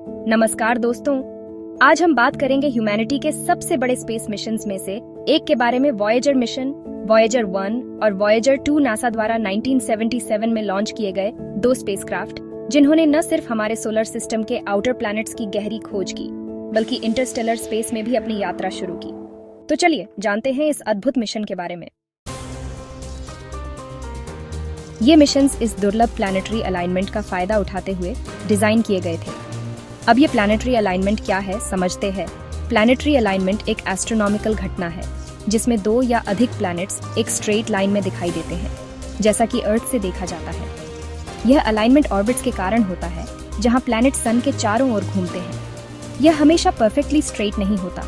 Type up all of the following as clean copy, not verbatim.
नमस्कार दोस्तों, आज हम बात करेंगे ह्यूमैनिटी के सबसे बड़े स्पेस मिशंस में से एक के बारे में। वॉयेजर मिशन, वॉयेजर 1 और वॉयेजर 2 नासा द्वारा 1977 में लॉन्च किए गए दो स्पेसक्राफ्ट, जिन्होंने न सिर्फ हमारे सोलर सिस्टम के आउटर प्लैनेट्स की गहरी खोज की, बल्कि इंटरस्टेलर स्पेस में भी अपनी यात्रा शुरू की। तो चलिए जानते हैं इस अद्भुत मिशन के बारे में। ये मिशंस इस दुर्लभ प्लैनेटरी अलाइनमेंट का फायदा उठाते हुए डिजाइन किए गए थे। अब ये प्लैनेटरी अलाइनमेंट क्या है, समझते हैं। प्लैनेटरी अलाइनमेंट एक एस्ट्रोनॉमिकल घटना है जिसमें दो या अधिक प्लैनेट्स एक स्ट्रेट लाइन में दिखाई देते हैं, जैसा कि अर्थ से देखा जाता है। यह अलाइनमेंट ऑर्बिट्स के कारण होता है, जहां प्लैनेट सन के चारों ओर घूमते हैं। यह हमेशा परफेक्टली स्ट्रेट नहीं होता,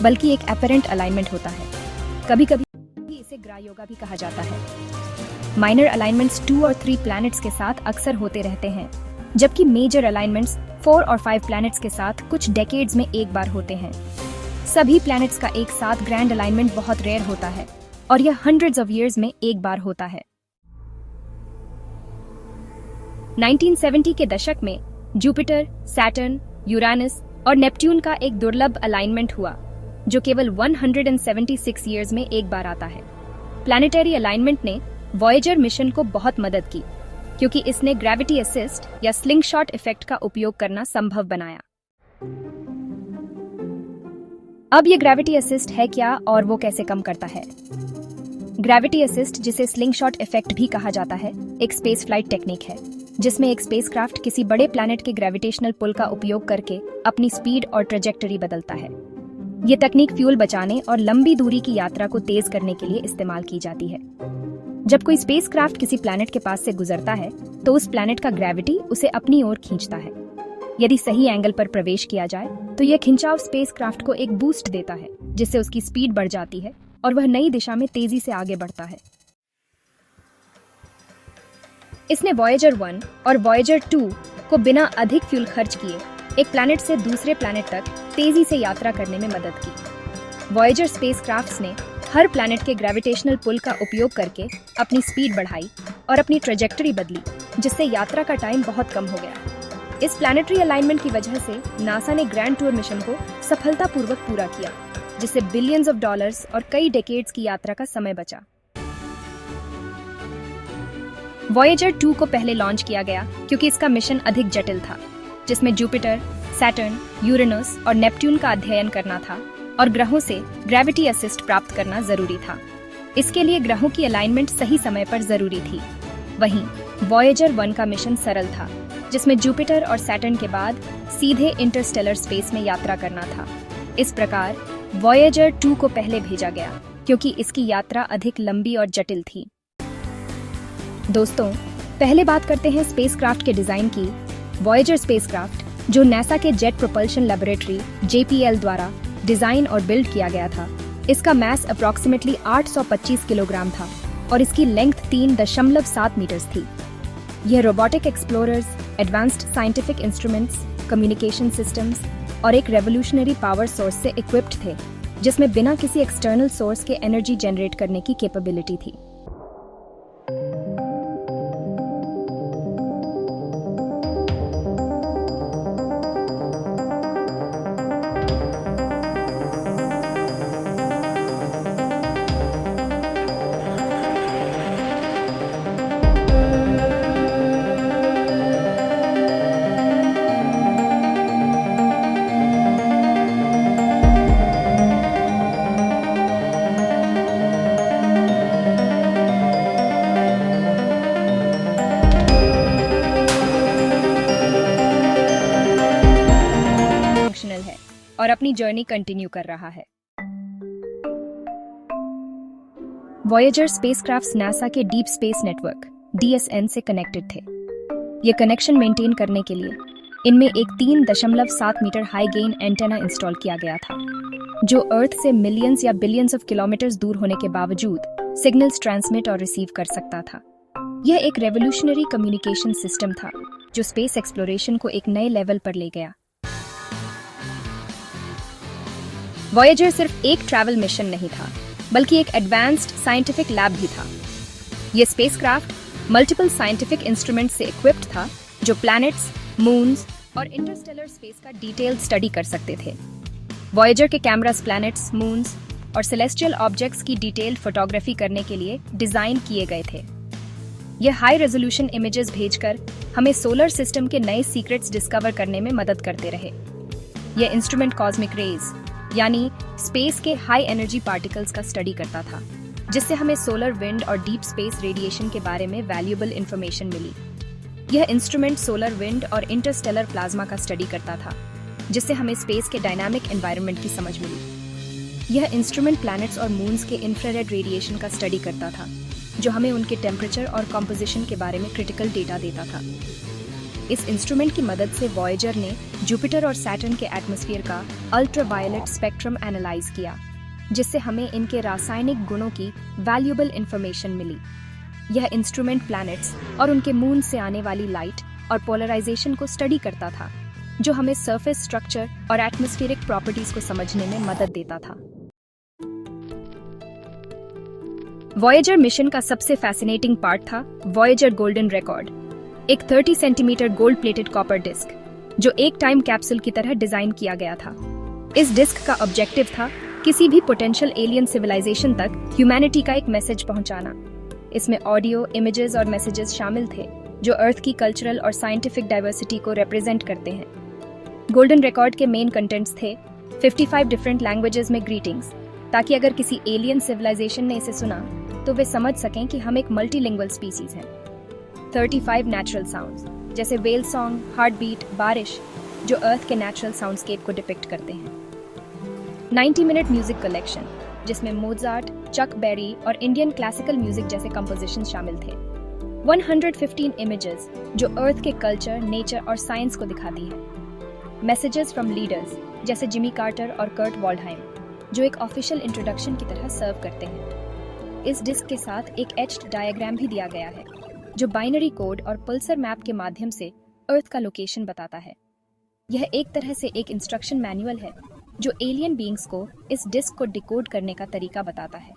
बल्कि एक एपरेंट अलाइनमेंट होता है। कभी कभी इसे ग्रायोगा भी कहा जाता है। माइनर अलाइनमेंट्स 2 और 3 प्लैनेट्स के साथ अक्सर होते रहते हैं, जबकि मेजर अलाइनमेंट्स 4 और 5 प्लैनेट्स के साथ कुछ डेकेड्स में एक बार होते हैं। सभी प्लैनेट्स का एक साथ ग्रैंड अलाइनमेंट बहुत रेयर होता है और यह हंड्रेड्स ऑफ ईयर्स में एक बार होता है। 1970 के दशक में जुपिटर, सैटर्न, यूरेनस और नेपट्यून का एक दुर्लभ अलाइनमेंट हुआ, जो केवल 176 ईयर्स में एक बार आता है। प्लैनेटरी अलाइनमेंट ने वॉयेजर मिशन को बहुत मदद की, क्योंकि इसने ग्रेविटी असिस्ट या स्लिंगशॉट इफेक्ट का उपयोग करना संभव बनाया। अब ये ग्रेविटी असिस्ट है क्या और वो कैसे काम करता है? ग्रेविटी असिस्ट, जिसे स्लिंगशॉट इफेक्ट भी कहा जाता है, एक स्पेस फ्लाइट टेक्निक है जिसमें एक स्पेसक्राफ्ट किसी बड़े प्लैनेट के ग्रेविटेशनल पुल का उपयोग करके अपनी स्पीड और ट्रेजेक्टरी बदलता है। ये तकनीक फ्यूल बचाने और लंबी दूरी की यात्रा को तेज करने के लिए इस्तेमाल की जाती है। जब कोई स्पेसक्राफ्ट किसी प्लैनेट के पास से गुजरता है, तो उस प्लैनेट का ग्रेविटी उसे अपनी ओर खींचता है। यदि सही एंगल पर प्रवेश किया जाए, तो यह खिंचाव स्पेसक्राफ्ट को एक बूस्ट देता है, जिससे उसकी स्पीड बढ़ जाती है और वह नई दिशा में तेजी से आगे बढ़ता है। इसने वॉयेजर 1 और वॉयेजर 2 को बिना अधिक फ्यूल खर्च किए एक प्लैनेट से दूसरे प्लैनेट तक तेजी से यात्रा करने में मदद की। वॉयेजर स्पेसक्राफ्ट्स ने हर प्लैनेट के ग्रेविटेशनल पुल का उपयोग करके अपनी स्पीड बढ़ाई और अपनी ट्रेजेक्टरी बदली, जिससे यात्रा का टाइम बहुत कम हो गया। इस प्लैनेटरी अलाइनमेंट की वजह से नासा ने ग्रैंड टूर मिशन को सफलतापूर्वक पूरा किया, जिससे बिलियंस ऑफ डॉलर्स और कई डेकेड्स की यात्रा का समय बचा। वॉयेजर 2 को पहले लॉन्च किया गया क्योंकि इसका मिशन अधिक जटिल था, जिसमें जुपिटर, सैटर्न, यूरेनस और नेपट्यून का अध्ययन करना था और ग्रहों से ग्रेविटी असिस्ट प्राप्त करना जरूरी था। इसके लिए ग्रहों की अलाइनमेंट सही समय पर जरूरी थी। वहीं वॉयेजर 1 का मिशन सरल था, जिसमें जुपिटर और सैटर्न के बाद सीधे इंटरस्टेलर स्पेस में यात्रा करना था। इस प्रकार वॉयेजर 2 को पहले भेजा गया क्योंकि इसकी यात्रा अधिक लंबी और जटिल थी। दोस्तों, पहले बात करते हैं स्पेसक्राफ्ट के डिजाइन की। वॉयेजर स्पेसक्राफ्ट, जो नासा के जेट प्रोपल्शन लैबोरेटरी JPL द्वारा डिजाइन और बिल्ड किया गया था, इसका मास अप्रॉक्सीमेटली 825 किलोग्राम था और इसकी लेंथ 3.7 मीटर्स थी। यह robotic explorers, advanced scientific instruments, communication systems और एक रेवोल्यूशनरी पावर सोर्स से इक्विप्ड थे, जिसमें बिना किसी एक्सटर्नल सोर्स के एनर्जी जनरेट करने की कैपेबिलिटी थी। है और अपनी जर्नी कंटिन्यू कर रहा है। वॉयेजर स्पेसक्राफ्ट्स नासा के डीप स्पेस नेटवर्क DSN से कनेक्टेड थे। ये कनेक्शन मेंटेन करने के लिए इनमें एक 3.7 metre high gain antenna install किया गया था, जो अर्थ से मिलियंस या बिलियंस ऑफ किलोमीटर्स दूर होने के बावजूद सिग्नल्स ट्रांसमिट और रिसीव कर सकता था। यह एक रेवोल्यूशनरी कम्युनिकेशन सिस्टम था जो स्पेस एक्सप्लोरेशन को एक नए लेवल पर ले गया। वॉयेजर सिर्फ एक ट्रैवल मिशन नहीं था, बल्कि एक एडवांस्ड साइंटिफिक लैब भी था। यह स्पेसक्राफ्ट मल्टीपल साइंटिफिक इंस्ट्रूमेंट से इक्विप्ड था, जो प्लैनेट्स, मून्स और इंटरस्टेलर स्पेस का डिटेल्ड स्टडी कर सकते थे। वॉयेजर के कैमरास प्लैनेट्स, मून्स और सेलेस्टियल ऑब्जेक्ट्स की डिटेल्ड फोटोग्राफी करने के लिए डिजाइन किए गए थे। यह हाई रेजोल्यूशन इमेजेस भेजकर हमें सोलर सिस्टम के नए सीक्रेट्स डिस्कवर करने में मदद करते रहे। यह इंस्ट्रूमेंट कॉस्मिक रेज यानी स्पेस के हाई एनर्जी पार्टिकल्स का स्टडी करता था, जिससे हमें सोलर विंड और डीप स्पेस रेडिएशन के बारे में वैल्यूएबल इंफॉर्मेशन मिली। यह इंस्ट्रूमेंट सोलर विंड और इंटरस्टेलर प्लाज्मा का स्टडी करता था, जिससे हमें स्पेस के डायनामिक एनवायरनमेंट की समझ मिली। यह इंस्ट्रूमेंट प्लैनेट्स और मून्स के इंफ्रारेड रेडिएशन का स्टडी करता था, जो हमें उनके टेम्परेचर और कॉम्पोजिशन के बारे में क्रिटिकल डेटा देता था। इस इंस्ट्रूमेंट की मदद से वॉयेजर ने जुपिटर और सैटर्न के एटमॉस्फेयर का अल्ट्रावायलेट स्पेक्ट्रम एनालाइज किया, जिससे हमें इनके रासायनिक गुणों की वैल्यूएबल इंफॉर्मेशन मिली। यह इंस्ट्रूमेंट प्लैनेट्स और उनके मून से आने वाली लाइट और पोलराइजेशन को स्टडी करता था, जो हमें सरफेस स्ट्रक्चर और एटमॉस्फेरिक प्रॉपर्टीज को समझने में मदद देता था। वॉयेजर मिशन का सबसे फैसिनेटिंग पार्ट था वॉयेजर गोल्डन रिकॉर्ड, एक 30 centimetre gold plated copper disc, जो एक टाइम कैप्सूल की तरह डिजाइन किया गया था। इस डिस्क का ऑब्जेक्टिव था किसी भी पोटेंशियल एलियन सिविलाइजेशन तक ह्यूमैनिटी का एक मैसेज पहुंचाना। इसमें ऑडियो, इमेजेस और मैसेजेस शामिल थे, जो अर्थ की कल्चरल और साइंटिफिक डाइवर्सिटी को रिप्रेजेंट करते हैं। गोल्डन रिकॉर्ड के मेन कंटेंट्स थे 55 डिफरेंट लैंग्वेजेस में ग्रीटिंग्स, ताकि अगर किसी एलियन सिविलाइजेशन ने इसे सुना तो वे समझ सकें कि हम एक मल्टीलिंगुअल स्पीसीज हैं। 35 नेचुरल साउंड्स, जैसे वेल सॉन्ग, हार्ट बीट, बारिश, जो अर्थ के नेचुरल साउंडस्केप को डिपिक्ट करते हैं। 90 मिनट म्यूजिक कलेक्शन, जिसमें मोजार्ट, चक बेरी और इंडियन क्लासिकल म्यूजिक जैसे कंपोजिशन शामिल थे। 115 इमेजेस, जो अर्थ के कल्चर, नेचर और साइंस को दिखाती है। मैसेजेस फ्रॉम लीडर्स, जैसे जिमी कार्टर और कर्ट वॉल्डहाइम, जो एक ऑफिशियल इंट्रोडक्शन की तरह सर्व करते हैं। इस डिस्क के साथ एक एच्ड डायग्राम भी दिया गया है, जो बाइनरी कोड और पल्सर मैप के माध्यम से अर्थ का लोकेशन बताता है। यह एक तरह से एक इंस्ट्रक्शन मैनुअल है, जो एलियन बीइंग्स को इस डिस्क को डिकोड करने का तरीका बताता है।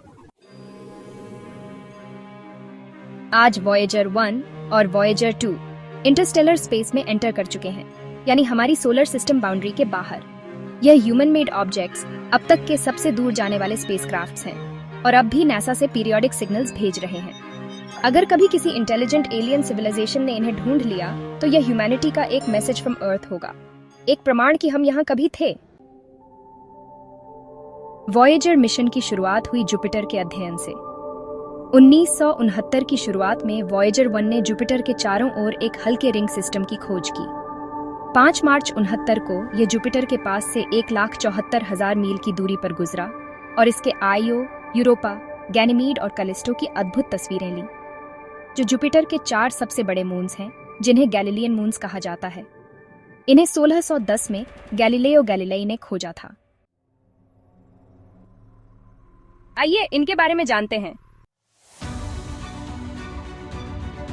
आज वॉयेजर 1 और वॉयेजर 2 इंटरस्टेलर स्पेस में एंटर कर चुके हैं, यानी हमारी सोलर सिस्टम बाउंड्री के बाहर। यह ह्यूमन मेड ऑब्जेक्ट्स अब तक के सबसे दूर जाने वाले स्पेसक्राफ्ट्स हैं, और अब भी नासा से पीरियोडिक सिग्नल्स भेज रहे हैं। अगर कभी किसी इंटेलिजेंट एलियन सिविलाइजेशन ने इन्हें ढूंढ लिया, तो यह ह्यूमैनिटी का एक मैसेज फ्रॉम अर्थ होगा, एक प्रमाण कि हम यहाँ कभी थे। वॉयेजर मिशन की शुरुआत हुई जुपिटर के अध्ययन से। 1969 की शुरुआत में वॉयेजर 1 ने जुपिटर के चारों ओर एक हल्के रिंग सिस्टम की खोज की। 5 मार्च 69 को यह जुपिटर के पास से 1,74,000 मील की दूरी पर गुजरा और इसके आईओ, यूरोपा, गैनीमीड और कैलिस्टो की अद्भुत तस्वीरें ली, जो जुपिटर के 4 सबसे बड़े मून्स हैं, जिन्हें गैलीलियन मून्स कहा जाता है। इन्हें 1610 में गैलीलियो गैलीलेई ने खोजा था। आइए इनके बारे में जानते हैं।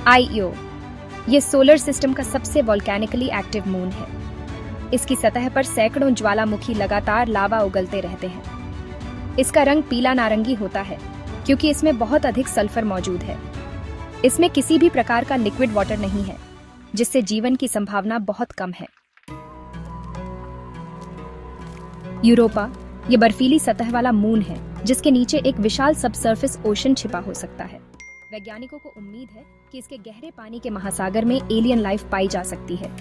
आईओ, ये सोलर सिस्टम का सबसे वोल्केनिकली एक्टिव मून है। इसकी सतह पर सैकड़ों ज्वालामुखी लगातार लावा उगलते रहते हैं। इसका रंग पीला नारंगी होता है, क्योंकि इसमें बहुत अधिक सल्फर मौजूद है। इसमें किसी भी प्रकार का लिक्विड वाटर नहीं है, जिससे जीवन की संभावना बहुत कम है। यूरोपा, ये बर्फीली सतह वाला मून है, जिसके नीचे एक विशाल सबसर्फेस ओशन छिपा हो सकता है। वैज्ञानिकों को उम्मीद है कि इसके गहरे पानी के महासागर में एलियन लाइफ पाई जा सकती है।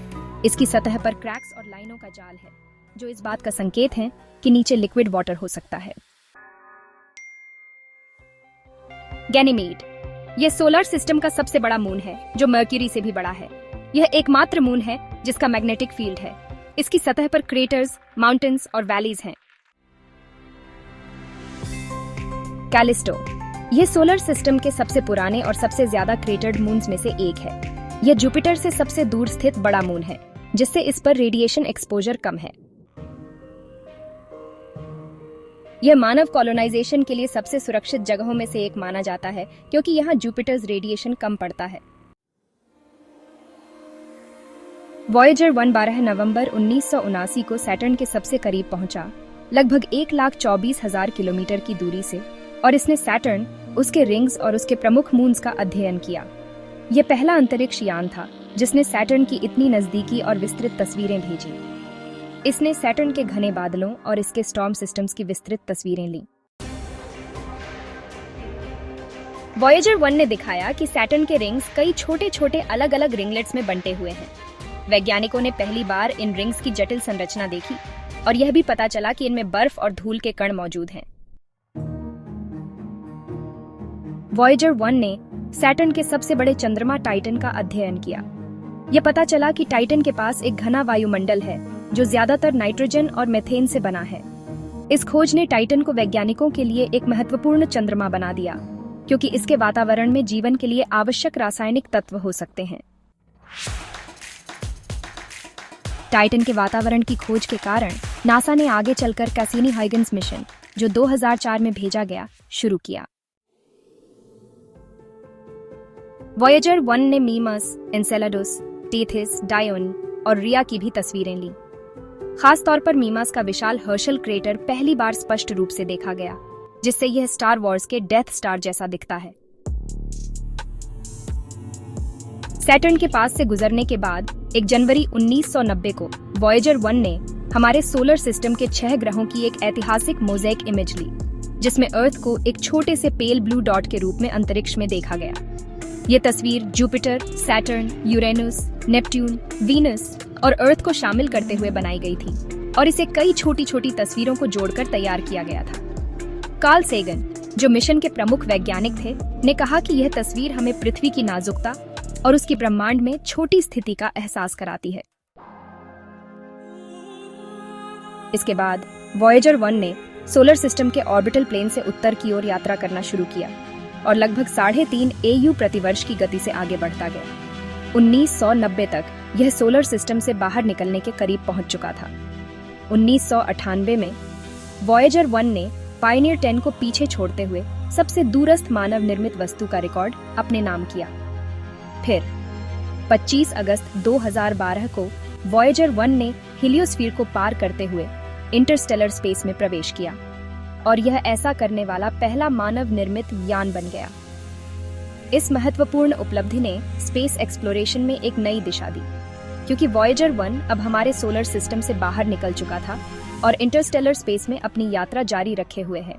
इसकी सतह पर क्रैक्स और लाइनों का जाल है, जो इस बात का संकेत है कि नीचे लिक्विड वाटर हो सकता है। गैनीमीड, यह सोलर सिस्टम का सबसे बड़ा मून है, जो मर्क्यूरी से भी बड़ा है। यह एकमात्र मून है जिसका मैग्नेटिक फील्ड है। इसकी सतह पर क्रेटर्स, माउंटेन्स और वैलीज हैं। कैलिस्टो, यह सोलर सिस्टम के सबसे पुराने और सबसे ज्यादा क्रेटर्ड मून्स में से एक है। यह जुपिटर से सबसे दूर स्थित बड़ा मून है, जिससे इस पर रेडिएशन एक्सपोजर कम है। यह मानव कॉलोनाइजेशन के लिए सबसे सुरक्षित जगहों में से एक माना जाता है, क्योंकि यहाँ जुपिटर्स रेडिएशन कम पड़ता है। वॉयेजर 1 12 नवंबर 1979 को सैटर्न के सबसे करीब पहुंचा, लगभग 1,24,000 किलोमीटर की दूरी से, और इसने सैटर्न, उसके रिंग्स और उसके प्रमुख मून्स का अध्ययन किया। यह पहला अंतरिक्ष यान था जिसने सैटर्न की इतनी नजदीकी और विस्तृत तस्वीरें भेजी। इसने सैटर्न के घने बादलों और इसके स्टॉर्म सिस्टम्स की विस्तृत तस्वीरें लीं। वॉयेजर 1 ने दिखाया कि सैटर्न के रिंग्स कई छोटे छोटे अलग अलग रिंगलेट्स में बंटे हुए हैं। वैज्ञानिकों ने पहली बार इन रिंग्स की जटिल संरचना देखी और यह भी पता चला कि इनमें बर्फ और धूल के कण मौजूद हैं। वॉयेजर 1 ने सैटर्न के सबसे बड़े चंद्रमा टाइटन का अध्ययन किया। यह पता चला कि टाइटन के पास एक घना वायुमंडल है जो ज्यादातर नाइट्रोजन और मीथेन से बना है। इस खोज ने टाइटन को वैज्ञानिकों के लिए एक महत्वपूर्ण चंद्रमा बना दिया, क्योंकि इसके वातावरण में जीवन के लिए आवश्यक रासायनिक तत्व हो सकते हैं। टाइटन के वातावरण की खोज के कारण नासा ने आगे चलकर कैसिनी-हाइगन्स मिशन, जो 2004 में भेजा गया, शुरू किया। वॉयेजर 1 ने मीमस, एन्सेलाडस, टेथिस, डायोन और रिया की भी तस्वीरें ली। खास तौर पर मीमास का विशाल हर्शल क्रेटर पहली बार स्पष्ट रूप से देखा गया, जिससे यह स्टार वॉर्स के डेथ स्टार जैसा दिखता है। सैटर्न के पास से गुजरने के बाद 1 जनवरी 1990 को वॉयेजर 1 ने हमारे सोलर सिस्टम के 6 ग्रहों की एक ऐतिहासिक मोज़ेक इमेज ली, जिसमें अर्थ को एक छोटे से पेल ब्लू डॉट के रूप में अंतरिक्ष में देखा गया। ये तस्वीर Jupiter, Saturn, Uranus, Neptune, Venus और अर्थ को शामिल करते हुए बनाई गई थी और इसे कई छोटी छोटी तस्वीरों को जोड़कर तैयार किया गया था। कार्ल सेगन, जो मिशन के प्रमुख वैज्ञानिक थे, ने कहा कि यह तस्वीर हमें पृथ्वी की नाजुकता और उसकी ब्रह्मांड में छोटी स्थिति का एहसास कराती है। इसके बाद वॉयेजर 1 ने सोलर सिस्टम के ऑर्बिटल प्लेन से उत्तर की ओर यात्रा करना शुरू किया और लगभग 3.5 AU प्रतिवर्ष की गति से आगे बढ़ता गया। 1990 तक यह सोलर सिस्टम से बाहर निकलने के करीब पहुंच चुका था। 1998 में वॉयेजर 1 ने पायनियर 10 को पीछे छोड़ते हुए सबसे दूरस्थ मानव निर्मित वस्तु का रिकॉर्ड अपने नाम किया। फिर 25 अगस्त 2012 को वॉयेजर 1 ने हीलियोस्फीयर को पार करते हुए इंटरस्टेलर स्पेस में प्रवेश किया और यह ऐसा करने वाला पहला मानव निर्मित यान बन गया। इस महत्वपूर्ण उपलब्धि ने स्पेस एक्सप्लोरेशन में एक नई दिशा दी, क्योंकि वॉयेजर 1 अब हमारे सोलर सिस्टम से बाहर निकल चुका था और इंटरस्टेलर स्पेस में अपनी यात्रा जारी रखे हुए है।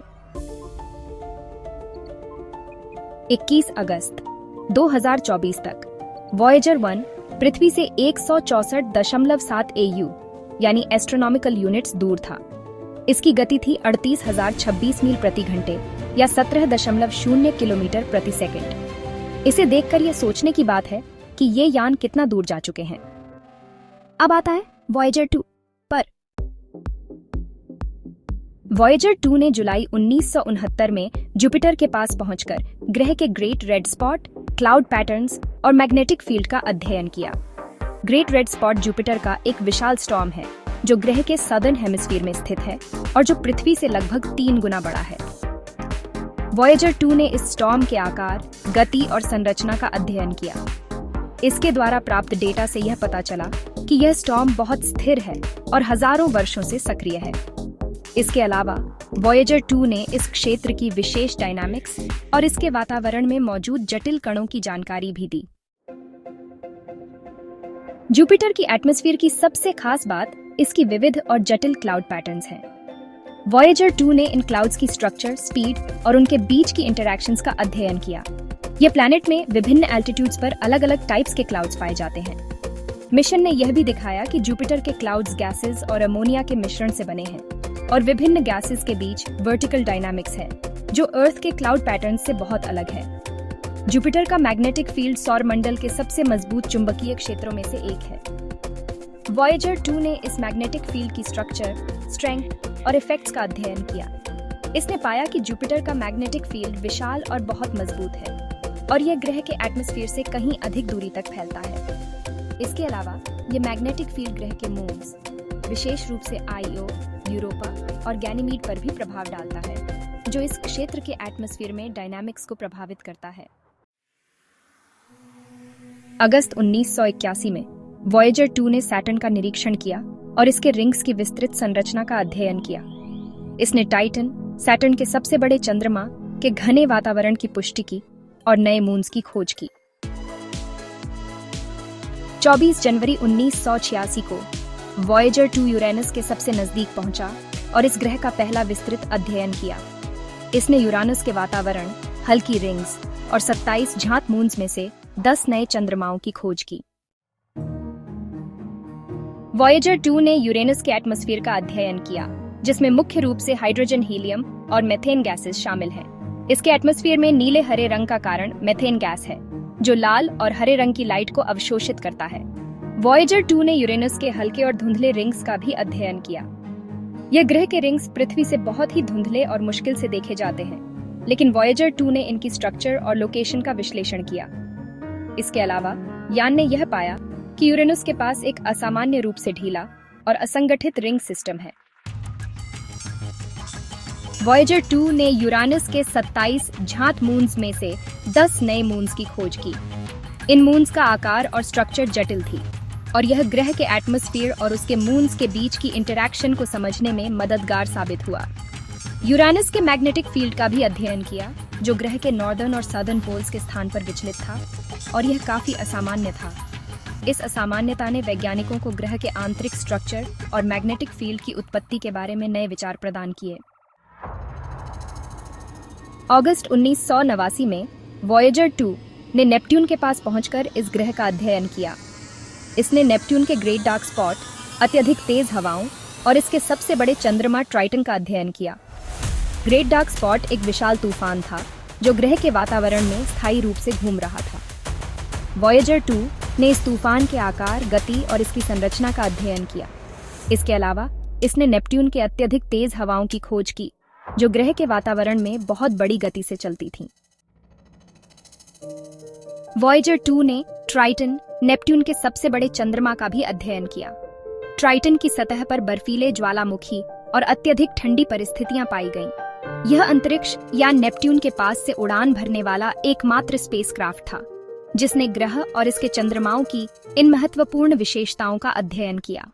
21 अगस्त 2024 तक वॉयेजर 1 पृथ्वी से 164.7 AU यानी एस्ट्रोनॉमिकल यूनिट्स दूर था। इसकी गति थी 38,026 मील प्रति घंटे या 17.0 किलोमीटर प्रति सेकंड। इसे देखकर यह सोचने की बात है कि ये यान कितना दूर जा चुके हैं। अब आता है वॉयेजर 2 पर। वॉयेजर 2 ने जुलाई 1969 में जुपिटर के पास पहुंचकर ग्रह के great red spot, cloud patterns और मैग्नेटिक फील्ड का अध्ययन किया। ग्रेट रेड स्पॉट जुपिटर का एक विशाल स्टॉर्म है जो ग्रह के सदर्न हेमिस्फीयर में स्थित है और जो पृथ्वी से लगभग 3 गुना बड़ा है। वॉयेजर 2 ने इस स्टॉर्म के आकार, गति और संरचना का अध्ययन किया। इसके द्वारा प्राप्त डेटा से यह पता चला कि यह स्टॉर्म बहुत स्थिर है और हजारों वर्षों से सक्रिय है। इसके अलावा वॉयेजर 2 ने इस क्षेत्र की विशेष डायनामिक्स और इसके वातावरण में मौजूद जटिल कणों की जानकारी भी दी। जुपिटर की एटमॉस्फेयर की सबसे खास बात इसकी विविध और जटिल क्लाउड पैटर्न्स हैं। वॉयेजर 2 ने इन क्लाउड्स की स्ट्रक्चर, स्पीड और उनके बीच की इंटरैक्शंस का अध्ययन किया। यह प्लैनेट में विभिन्न एल्टीट्यूड्स पर अलग अलग टाइप्स के क्लाउड्स पाए जाते हैं। मिशन ने यह भी दिखाया कि जुपिटर के क्लाउड्स गैसेस और अमोनिया के मिश्रण से बने हैं और विभिन्न गैसेस के बीच वर्टिकल डायनामिक्स है, जो अर्थ के क्लाउड पैटर्न से बहुत अलग है। जुपिटर का मैग्नेटिक फील्ड सौर मंडल के सबसे मजबूत चुंबकीय क्षेत्रों में से एक है। वॉयेजर 2 ने इस मैग्नेटिक फील्ड की स्ट्रक्चर, स्ट्रेंथ और इफेक्ट्स का अध्ययन किया। इसने पाया कि जुपिटर का मैग्नेटिक फील्ड विशाल और बहुत मजबूत है और यह ग्रह के एटमॉस्फेयर से कहीं अधिक दूरी तक फैलता है। इसके अलावा यह मैग्नेटिक फील्ड ग्रह के मून्स, विशेष रूप से आईओ, यूरोपा और गैनीमीड पर भी प्रभाव डालता है, जो इस क्षेत्र के एटमॉस्फेयर में डायनामिक्स को प्रभावित करता है। अगस्त 1981 में वॉयेजर 2 ने सैटर्न का निरीक्षण किया और इसके रिंग्स की विस्तृत संरचना का अध्ययन किया। इसने टाइटन, सैटर्न के सबसे बड़े चंद्रमा, के घने वातावरण की पुष्टि की और नए मून्स की खोज की। 24 जनवरी 1986 को वॉयेजर 2 यूरेनस के सबसे नजदीक पहुंचा और इस ग्रह का पहला विस्तृत अध्ययन किया। इसने यूरानस के वातावरण, हल्की रिंग्स और 27 ज्ञात मून्स में से 10 नए चंद्रमाओं की खोज की। वॉयेजर 2 ने यूरेनस के एटमॉस्फेयर का अध्ययन किया, जिसमें मुख्य रूप से हाइड्रोजन, हीलियम और मीथेन गैसेस शामिल हैं। इसके एटमॉस्फेयर में नीले हरे रंग का कारण मीथेन गैस है, जो लाल और हरे रंग की लाइट को अवशोषित करता है। वॉयेजर 2 ने यूरेनस के हल्के और धुंधले रिंग्स का भी अध्ययन किया। यह ग्रह के रिंग्स पृथ्वी से बहुत ही धुंधले और मुश्किल से देखे जाते हैं, लेकिन वॉयेजर 2 ने इनकी स्ट्रक्चर और लोकेशन का विश्लेषण किया। इसके अलावा यान ने यह पाया कि यूरेनस के पास एक असामान्य रूप से ढीला और असंगठित रिंग सिस्टम है। वॉयेजर 2 ने यूरानस के 27 ज्ञात मून्स में से 10 नए मून्स की खोज की। इन मून्स का आकार और स्ट्रक्चर जटिल थी और यह ग्रह के एटमॉस्फेयर और उसके मून्स के बीच की इंटरैक्शन को समझने में मददगार साबित हुआ। यूरानस के मैग्नेटिक फील्ड का भी अध्ययन किया, जो ग्रह के नॉर्दर्न और सदर्न पोल्स के स्थान पर विचलित था और यह काफी असामान्य था। इस असामान्यता ने वैज्ञानिकों को ग्रह के आंतरिक स्ट्रक्चर और मैग्नेटिक फील्ड की उत्पत्ति के बारे में नए विचार प्रदान किए। अगस्त 1989 में वॉयेजर 2 ने नेपट्यून के पास पहुंचकर इस ग्रह का अध्ययन किया। इसने नेपट्यून के ग्रेट डार्क स्पॉट, अत्यधिक तेज हवाओं और इसके सबसे बड़े चंद्रमा ट्राइटन का अध्ययन किया। ग्रेट डार्क स्पॉट एक विशाल तूफान था जो ग्रह के वातावरण में स्थायी रूप से घूम रहा था। वॉयेजर 2 ने इस तूफान के आकार, गति और इसकी संरचना का अध्ययन किया। इसके अलावा इसने नेपट्यून के अत्यधिक तेज हवाओं की खोज की, जो ग्रह के वातावरण में बहुत बड़ी गति से चलती थीं। वॉयेजर 2 ने ट्राइटन, नेपट्यून के सबसे बड़े चंद्रमा का भी अध्ययन किया। ट्राइटन की सतह पर बर्फीले ज्वालामुखी और अत्यधिक ठंडी परिस्थितियां पाई गईं। यह अंतरिक्ष या नेपट्यून के पास से उड़ान भरने वाला एकमात्र स्पेसक्राफ्ट था, जिसने ग्रह और इसके चंद्रमाओं की इन महत्वपूर्ण विशेषताओं का अध्ययन किया।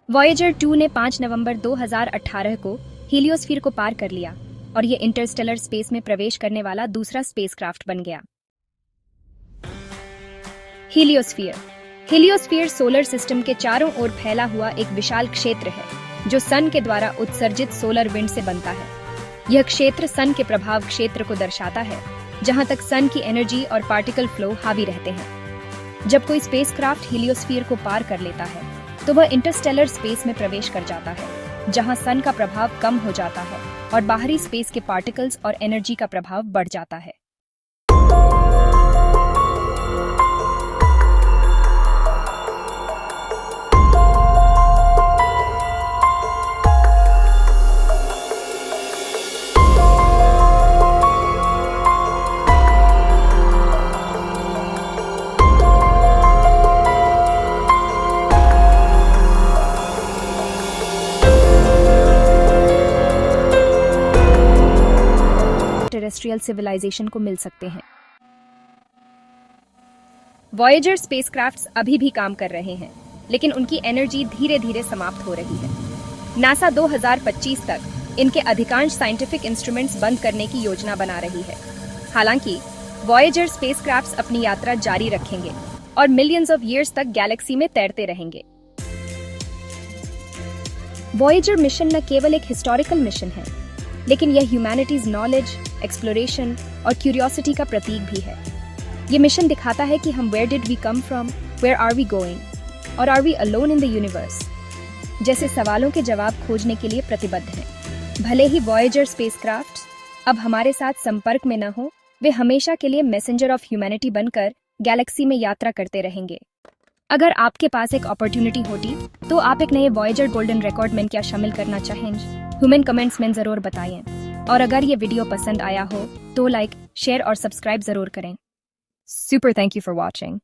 वॉयेजर 2 ने 5 नवंबर 2018 को हीलियोस्फीयर को पार कर लिया और ये इंटरस्टेलर स्पेस में प्रवेश करने वाला दूसरा स्पेसक्राफ्ट बन गया। हीलियोस्फीयर सोलर सिस्टम के चारों ओर फैला हुआ एक विशाल क्षेत्र है जो सन के द्वारा उत्सर्जित सोलर विंड से बनता है। यह क्षेत्र सन के प्रभाव क्षेत्र को दर्शाता है, जहां तक सन की एनर्जी और पार्टिकल फ्लो हावी रहते हैं। जब कोई स्पेसक्राफ्ट हीलियोस्फीयर को पार कर लेता है, तो वह इंटरस्टेलर स्पेस में प्रवेश कर जाता है, जहां सन का प्रभाव कम हो जाता है और बाहरी स्पेस के पार्टिकल्स और एनर्जी का प्रभाव बढ़ जाता है। टेरेस्ट्रियल सिविलाइजेशन को मिल सकते हैं। वॉयेजर स्पेसक्राफ्ट्स अभी भी काम कर रहे हैं, लेकिन उनकी एनर्जी धीरे धीरे समाप्त हो रही है। नासा 2025 तक इनके अधिकांश साइंटिफिक इंस्ट्रूमेंट्स बंद करने की योजना बना रही है। हालांकि वॉयेजर स्पेसक्राफ्ट्स अपनी यात्रा जारी रखेंगे और मिलियंस ऑफ ईयर्स तक गैलेक्सी में तैरते रहेंगे। वॉयेजर मिशन न केवल एक हिस्टोरिकल मिशन है, लेकिन यह ह्यूमैनिटीज नॉलेज, एक्सप्लोरेशन और क्यूरियोसिटी का प्रतीक भी है। ये मिशन दिखाता है कि हम where did we come from, where are we going और are we alone in the universe जैसे सवालों के जवाब खोजने के लिए प्रतिबद्ध हैं। भले ही वॉयेजर स्पेसक्राफ्ट अब हमारे साथ संपर्क में न हो, वे हमेशा के लिए मैसेंजर ऑफ ह्यूमैनिटी बनकर गैलेक्सी में यात्रा करते रहेंगे। अगर आपके पास एक अपॉर्चुनिटी होती, तो आप एक नए वॉयेजर गोल्डन रिकॉर्ड में क्या शामिल करना चाहेंगे? ह्यूमन कमेंट्स में जरूर बताएं। और अगर ये वीडियो पसंद आया हो तो लाइक, शेयर और सब्सक्राइब जरूर करें। Super thank you for watching.